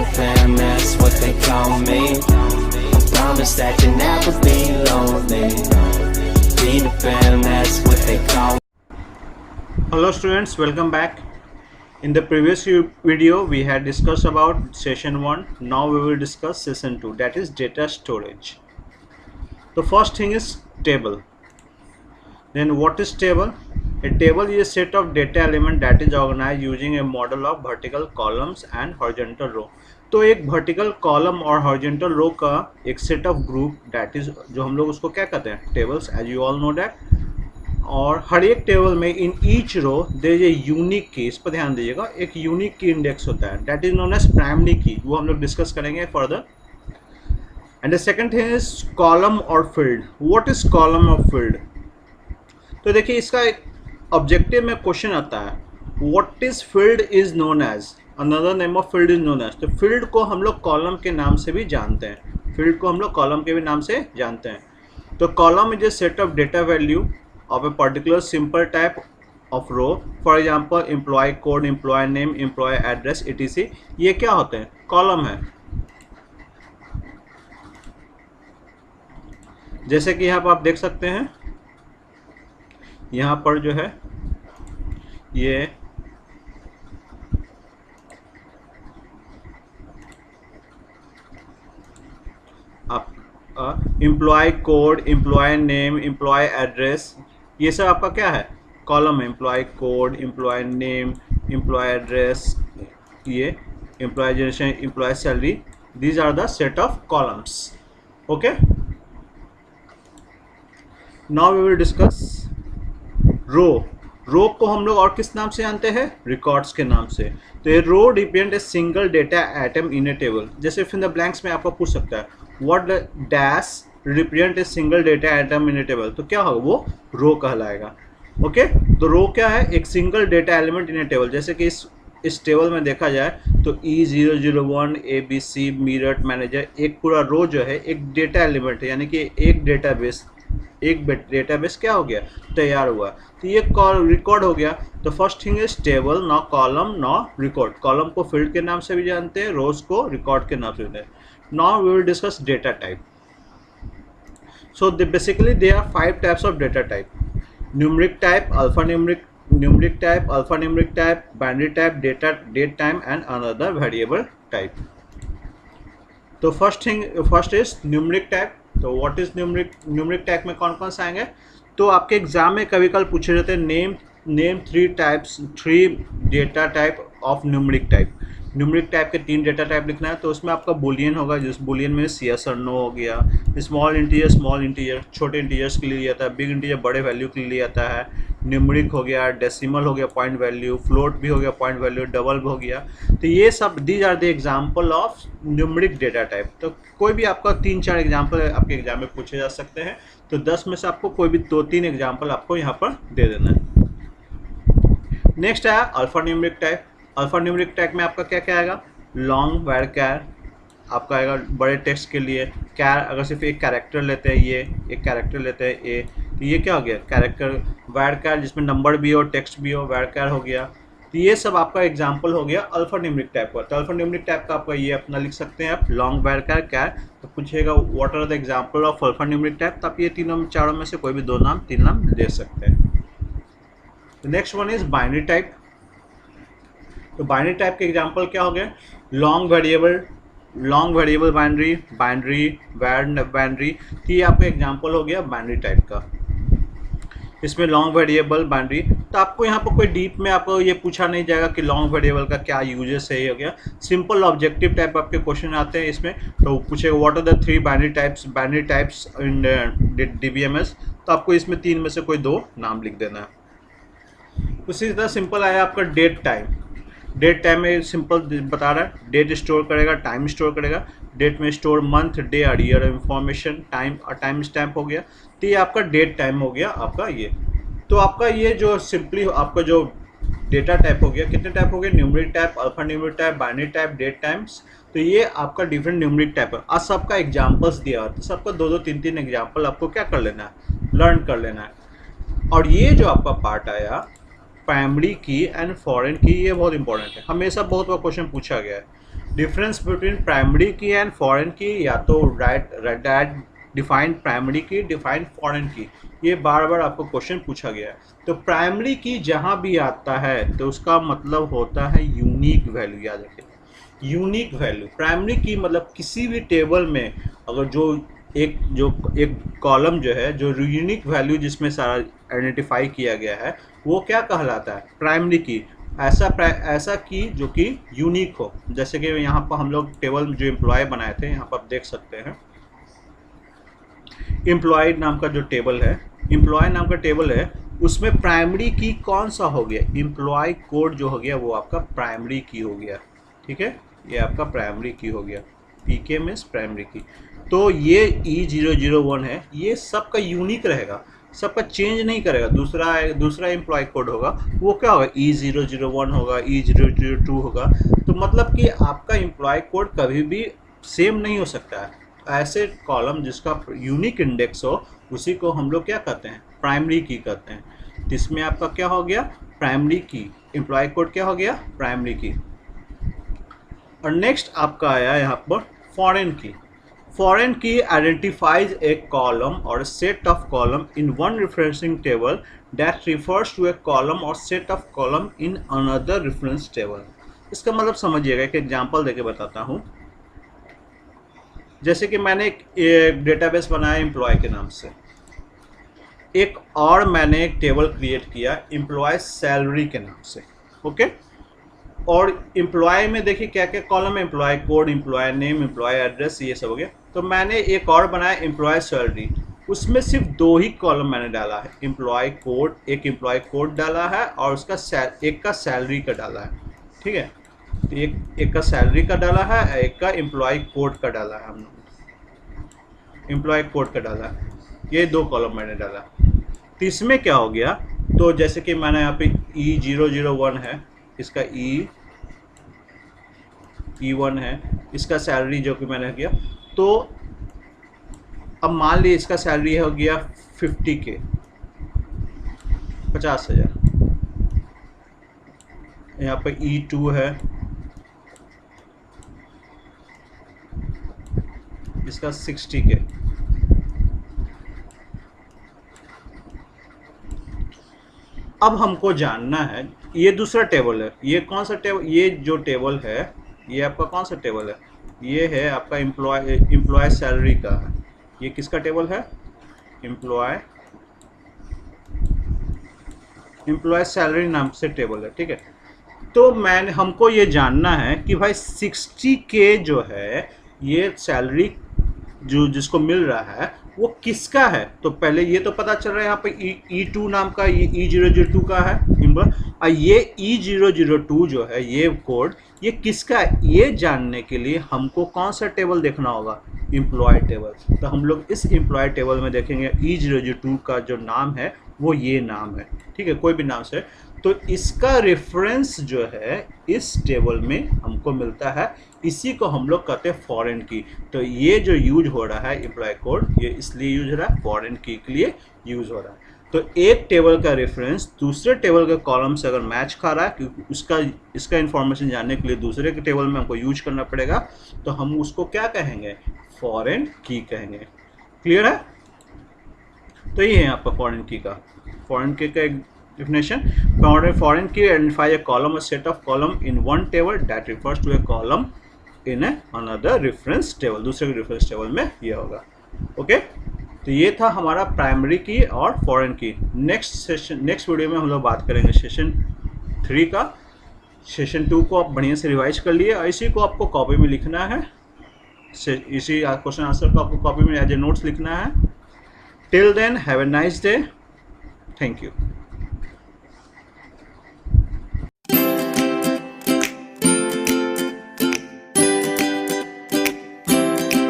the fam, that's what they call me. I promise that you'll never be lonely. Be the fam, that's what they call me. Hello students, welcome back. In the previous video we had discussed about session 1. Now we will discuss session 2, that is data storage. The first thing is table. Then what is table? A table is a set of data element that is organized using a model of vertical columns and horizontal row. तो एक vertical column और horizontal row का एक set of group, that is जो हम लोग उसको क्या कहते हैं, tables, as you all know that. और हर एक टेबल में in each row there is a unique key, इस पर ध्यान दीजिएगा, एक यूनिक की इंडेक्स होता है, that is known as primary key, वो हम लोग डिस्कस करेंगे further. And the second thing is column और फील्ड. व्हाट इज कॉलम और फील्ड? तो देखिए इसका एक ऑब्जेक्टिव में क्वेश्चन आता है, what is field is known as, another name of field is known as. तो फील्ड को हम लोग कॉलम के नाम से भी जानते हैं, फील्ड को हम लोग कॉलम के भी नाम से जानते हैं. तो column is a set of data value of a particular simple type of row, for example employee code, employee name, employee address, etc. ये क्या होते हैं? कॉलम है. जैसे कि यहाँ पर आप देख सकते हैं, यहाँ पर जो है ये आप employee code, employee name, employee address, ये सब आपका क्या है? कॉलम है. Employee code, employee name, employee address, ये employee generation, employee salary, these are the set of columns. Okay, now we will discuss row. Row को हम लोग और किस नाम से जानते हैं? रिकॉर्ड्स के नाम से. तो ये row represent a single data item in a table. जैसे फिर द ब्लैंक्स में आपको पूछ सकता है, what dash represent a single data item in a table, तो क्या होगा? वो रो कहलाएगा. ओके, तो रो क्या है? एक single data element in a table. जैसे कि इस टेबल में देखा जाए तो E001 ABC मीरट मैनेजर, एक पूरा रो जो है एक डेटा एलिमेंट है, यानी कि एक डेटाबेस क्या हो गया? तैयार हुआ. तो ये रिकॉर्ड हो गया. तो फर्स्ट थिंग इज टेबल, नॉ कॉलम, नॉ रिकॉर्ड. कॉलम को फील्ड के नाम से भी जानते हैं, रोज को रिकॉर्ड के नाम से जानते हैं. Now we will discuss data type. So basically there are 5 types of data type: numeric type, alphanumeric type, alphanumeric type, binary type, date time, and another variable type. तो first is numeric type. तो what is numeric type में कौन कौन से आएंगे? तो आपके exam में कभी कल पूछे जाते हैं, name 3 data type of numeric type. Numeric type के 3 डेटा टाइप लिखना है. तो उसमें आपका बुलियन होगा, जिस बुलियन में yes और no हो गया. स्मॉल इंटीजर छोटे इंटीजर्स के लिए लिया जाता है, बिग इंटीजर बड़े वैल्यू के लिए लिया जाता है. न्यूमरिक हो गया, डेसिमल हो गया पॉइंट वैल्यू, फ्लोट भी हो गया पॉइंट वैल्यू, डबल हो गया. तो ये सब these are the example of numeric data type. तो कोई भी आपका 3-4 एग्जाम्पल आपके एग्जाम में पूछे जा सकते हैं. तो 10 में से आपको कोई भी 2-3 एग्जाम्पल आपको यहाँ पर दे देना है. नेक्स्ट है अल्फान्यूमरिक टाइप. अल्फान्यूमरिक टाइप में आपका क्या क्या आएगा? लॉन्ग वैर कैर आपका आएगा बड़े टेक्स्ट के लिए. कैर अगर सिर्फ एक कैरेक्टर लेते हैं, ये एक कैरेक्टर लेते हैं ए, तो ये क्या हो गया? कैरेक्टर. वैर कैर जिसमें नंबर भी हो, टेक्स्ट भी हो, वैर कैर हो गया. तो ये सब आपका एग्जाम्पल हो गया अल्फान्यूमरिक टाइप का. तो अल्फान्यूमरिक टाइप का आपका ये अपना लिख सकते हैं आप, लॉन्ग वैर कैर कैर. तो पूछेगा what are the example of alphanumeric type, तो आप ये चारों में से कोई भी 2 नाम 3 नाम ले सकते हैं. Next one is binary type. तो बाइनरी टाइप के एग्जांपल क्या हो गए? Long variable binary, binary. तो ये आपका एग्जांपल हो गया बाइनरी टाइप का. इसमें लॉन्ग वेरिएबल बाइनरी. तो आपको यहाँ पर कोई डीप में आपको ये पूछा नहीं जाएगा कि लॉन्ग वेरिएबल का क्या यूजेस है. ये हो गया सिंपल ऑब्जेक्टिव टाइप आपके क्वेश्चन आते हैं इसमें. तो पूछेगा what are the 3 binary types in DBMS. तो आपको इसमें 3 में से कोई 2 नाम लिख देना है. उसी तरह सिंपल आया आपका डेट टाइम. डेट टाइम में सिंपल बता रहा है, डेट स्टोर करेगा, टाइम स्टोर करेगा. डेट में स्टोर मंथ, डे और ईयर इंफॉर्मेशन, टाइम स्टैम्प हो गया. तो ये आपका डेट टाइम हो गया आपका ये. तो आपका ये जो सिंपली आपका जो डेटा टाइप हो गया, कितने टाइप हो गए? Numeric type, alpha numeric type, binary type, date times. तो ये आपका डिफरेंट न्यूमरिक टाइप है. आज सबका एग्जाम्पल्स दिया हुआ है, तो सबका 2-2, 3-3 एग्जाम्पल आपको क्या कर लेना है? लर्न कर लेना है. और ये जो आपका पार्ट आया प्राइमरी की एंड फॉरेन की, ये बहुत इंपॉर्टेंट है, हमेशा बहुत बार क्वेश्चन पूछा गया है। डिफरेंस बिटवीन प्राइमरी की एंड फॉरेन की, या तो राइट डिफाइन प्राइमरी की, डिफाइन फॉरेन की, ये बार बार आपको क्वेश्चन पूछा गया है। तो प्राइमरी की जहाँ भी आता है तो उसका मतलब होता है यूनिक वैल्यू, याद रखिए यूनिक वैल्यू। प्राइमरी की मतलब किसी भी टेबल में अगर जो एक कॉलम जो है जो यूनिक वैल्यू जिसमें सारा आइडेंटिफाई किया गया है वो क्या कहलाता है, प्राइमरी की। ऐसा की जो कि यूनिक हो, जैसे कि यहाँ पर हम लोग टेबल जो एम्प्लॉय बनाए थे, यहाँ पर आप देख सकते हैं एम्प्लॉय नाम का जो टेबल है, एम्प्लॉय नाम का टेबल है, उसमें प्राइमरी की कौन सा हो गया, एम्प्लॉय कोड जो हो गया वो आपका प्राइमरी की हो गया। ठीक है, ये आपका प्राइमरी की हो गया, पीके मीन्स प्राइमरी की। तो ये E001 है, ये सबका यूनिक रहेगा, सबका चेंज नहीं करेगा। दूसरा एम्प्लॉय कोड होगा वो क्या होगा, E001 होगा, E002 होगा। तो मतलब कि आपका एम्प्लॉय कोड कभी भी सेम नहीं हो सकता है। ऐसे कॉलम जिसका यूनिक इंडेक्स हो उसी को हम लोग क्या कहते हैं, प्राइमरी की कहते हैं। तो इसमें आपका क्या हो गया, प्राइमरी की, एम्प्लॉय कोड क्या हो गया, प्राइमरी की। और नेक्स्ट आपका आया यहाँ पर foreign key. Foreign key identifies a column और set of column in one referencing table that refers to a column और set of column in another reference table. इसका मतलब समझिएगा, एक एग्जांपल देके बताता हूँ। जैसे कि मैंने एक डेटाबेस बनाया एम्प्लॉय के नाम से, एक और मैंने एक टेबल क्रिएट किया एम्प्लॉय सैलरी के नाम से। ओके, और एम्प्लॉय में देखिए क्या क्या कॉलम है, employee code, employee name, employee address, ये सब हो गया। तो मैंने एक और बनाया एम्प्लॉय सैलरी, उसमें सिर्फ 2 ही कॉलम मैंने डाला है, एम्प्लॉय कोड, एक एम्प्लॉय कोड डाला है और उसका एक का सैलरी का डाला है। ठीक है, तो एक का सैलरी का डाला है, एक का एम्प्लॉय कोड का डाला है, हम एम्प्लॉय कोड का डाला है, ये 2 कॉलम मैंने डाला। तो इसमें क्या हो गया, तो जैसे कि मैंने यहाँ पे E001 है, इसका E1 है, इसका सैलरी जो कि मैंने किया। तो अब मान लीजिए इसका सैलरी हो गया 50K, 50,000। यहाँ पे E2 है, इसका 60K। अब हमको जानना है, ये दूसरा टेबल है, ये कौन सा टेबल, ये जो टेबल है ये आपका कौन सा टेबल है, ये है आपका एम्प्लॉय सैलरी का है। ये किसका टेबल है, एम्प्लॉय सैलरी नाम से टेबल है। ठीक है, तो हमको ये जानना है कि भाई 60K जो है ये सैलरी जो जिसको मिल रहा है वो किसका है। तो पहले ये तो पता चल रहा है यहाँ पे E2 नाम का, ये E002 का है, और ये E002 जो है ये कोड ये किसका है, ये जानने के लिए हमको कौन सा टेबल देखना होगा, एम्प्लॉय टेबल। तो हम लोग इस एम्प्लॉय टेबल में देखेंगे E002 का जो नाम है वो ये नाम है। ठीक है, कोई भी नाम से। तो इसका रेफरेंस जो है इस टेबल में हमको मिलता है, इसी को हम लोग कहते हैं फॉरेन की। तो ये जो यूज हो रहा है एम्प्लॉय कोड, ये इसलिए यूज हो रहा है, फॉरेन की के लिए यूज हो रहा है। तो एक टेबल का रेफरेंस दूसरे टेबल के कॉलम से अगर मैच खा रहा है, क्योंकि इसका इन्फॉर्मेशन जानने के लिए दूसरे के टेबल में हमको यूज करना पड़ेगा, तो हम उसको क्या कहेंगे, फॉरेन की कहेंगे। क्लियर है, तो ये है आपका फॉरेन की का, फॉरेन की का एक definition. Foreign key identify a column or set of column in one table that refers to a column in another reference table. दूसरे के reference table में ये होगा। ओके, तो ये था हमारा प्राइमरी की और फॉरेन की। नेक्स्ट वीडियो में हम लोग बात करेंगे सेशन 3 का। सेशन 2 को आप बढ़िया से रिवाइज कर लिए, और इसी को आपको कॉपी में लिखना है, इसी क्वेश्चन आंसर को आपको कॉपी में एज ए नोट्स लिखना है। Till then have a nice day, thank you.